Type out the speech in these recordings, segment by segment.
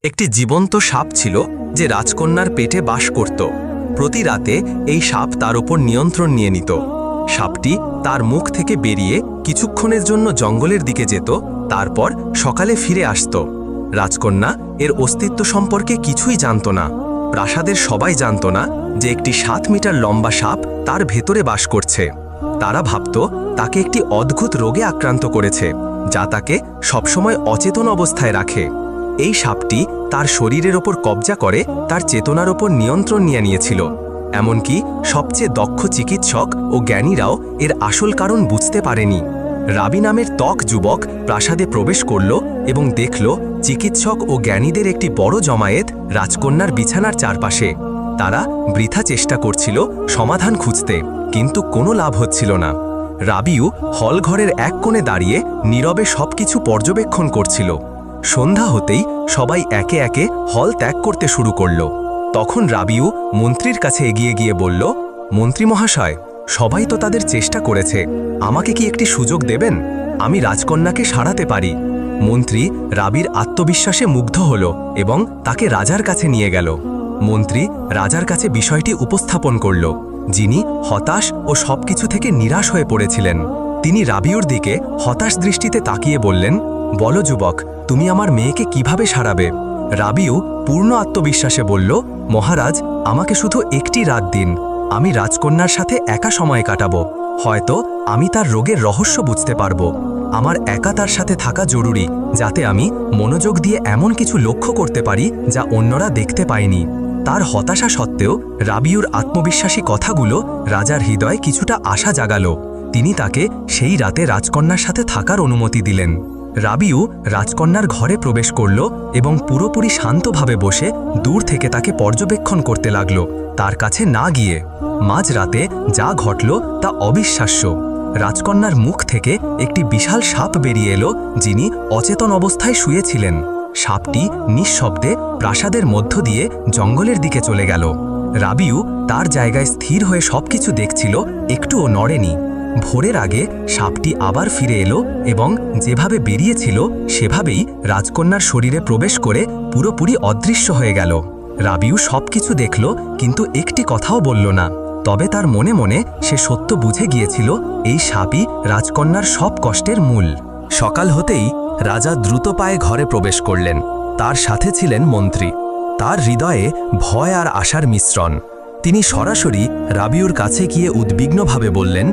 একটি জীবন্ত সাপ ছিল যে রাজকন্যার পেটে বাস করত। প্রতি রাতে এই সাপ তার উপর নিয়ন্ত্রণ নিয়ে নিত। সাপটি তার মুখ থেকে বেরিয়ে কিছুক্ষণের জন্য জঙ্গলের দিকে যেত, তারপর সকালে ফিরে আসত। রাজকন্যা এর অস্তিত্ব সম্পর্কে কিছুই জানত না। প্রাসাদের সবাই জানত না যে একটি 7 মিটার লম্বা সাপ তার ভেতরে বাস করছে। তারা ভাবত তাকে একটি অদ্ভুত রোগে আক্রান্ত করেছে, যা তাকে সবসময় অচেতন অবস্থায় রাখে। এই সাপটি তার শরীরের ওপর কবজা করে তার চেতনার ওপর নিয়ন্ত্রণ নিয়ে নিয়েছিল। এমনকি সবচেয়ে দক্ষ চিকিৎসক ও জ্ঞানীরাও এর আসল কারণ বুঝতে পারেনি। রাবি নামের ত্বক যুবক প্রাসাদে প্রবেশ করল এবং দেখল চিকিৎসক ও জ্ঞানীদের একটি বড় জমায়েত রাজকন্যার বিছানার চারপাশে। তারা বৃথা চেষ্টা করছিল সমাধান খুঁজতে, কিন্তু কোনো লাভ হচ্ছিল না। রাবিও হলঘরের এক কোণে দাঁড়িয়ে নীরবে সবকিছু পর্যবেক্ষণ করছিল। সন্ধ্যা হতেই সবাই একে একে হল ত্যাগ করতে শুরু করল। তখন রাবিও মন্ত্রীর কাছে এগিয়ে গিয়ে বলল, মন্ত্রী মহাশয়, সবাই তো তাদের চেষ্টা করেছে, আমাকে কি একটি সুযোগ দেবেন? আমি রাজকন্যাকে সারাতে পারি। মন্ত্রী রাবির আত্মবিশ্বাসে মুগ্ধ হল এবং তাকে রাজার কাছে নিয়ে গেল। মন্ত্রী রাজার কাছে বিষয়টি উপস্থাপন করল, যিনি হতাশ ও সবকিছু থেকে নিরাশ হয়ে পড়েছিলেন। তিনি রাবিউর দিকে হতাশ দৃষ্টিতে তাকিয়ে বললেন, বলো যুবক, তুমি আমার মেয়েকে কিভাবে সারাবে? রাবিউ পূর্ণ আত্মবিশ্বাসে বলল, মহারাজ, আমাকে শুধু একটি রাত দিন। আমি রাজকন্যার সাথে একা সময় কাটাবো। হয়তো আমি তার রোগের রহস্য বুঝতে পারবো। আমার একা তার সাথে থাকা জরুরি, যাতে আমি মনোযোগ দিয়ে এমন কিছু লক্ষ্য করতে পারি যা অন্যরা দেখতে পায়নি। তার হতাশা সত্ত্বেও রাবিউর আত্মবিশ্বাসী কথাগুলো রাজার হৃদয়ে কিছুটা আশা জাগালো। তিনি তাকে সেই রাতে রাজকন্যার সাথে থাকার অনুমতি দিলেন। রাবিউ রাজকন্যার ঘরে প্রবেশ করল এবং পুরোপুরি শান্তভাবে বসে দূর থেকে তাকে পর্যবেক্ষণ করতে লাগল, তার কাছে না গিয়ে। মাঝরাতে যা ঘটল তা অবিশ্বাস্য। রাজকন্যার মুখ থেকে একটি বিশাল সাপ বেরিয়ে এলো, যিনি অচেতন অবস্থায় শুয়েছিলেন। সাপটি নিঃশব্দে প্রাসাদের মধ্য দিয়ে জঙ্গলের দিকে চলে গেল। রাবিউ তার জায়গায় স্থির হয়ে সবকিছু দেখছিল, একটুও নড়েনি। ভোরের আগে সাপটি আবার ফিরে এলো এবং যেভাবে বেরিয়েছিল সেভাবেই রাজকন্যার শরীরে প্রবেশ করে পুরোপুরি অদৃশ্য হয়ে গেল। রাবিউ সবকিছু দেখল, কিন্তু একটি কথাও বলল না। তবে তার মনে মনে সে সত্য বুঝে গিয়েছিল, এই সাপই রাজকন্যার সব কষ্টের মূল। সকাল হতেই রাজা দ্রুত পায়ে ঘরে প্রবেশ করলেন। তার সাথে ছিলেন মন্ত্রী। তার হৃদয়ে ভয় আর আশার মিশ্রণ। তিনি সরাসরি রাবিউর কাছে গিয়ে উদ্বিগ্নভাবে বললেন,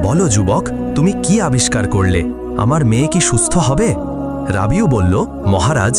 বলো যুবক, তুমি কি আবিষ্কার করলে? আমার মেয়ে কি সুস্থ হবে? রাবিউ বলল, মহারাজ,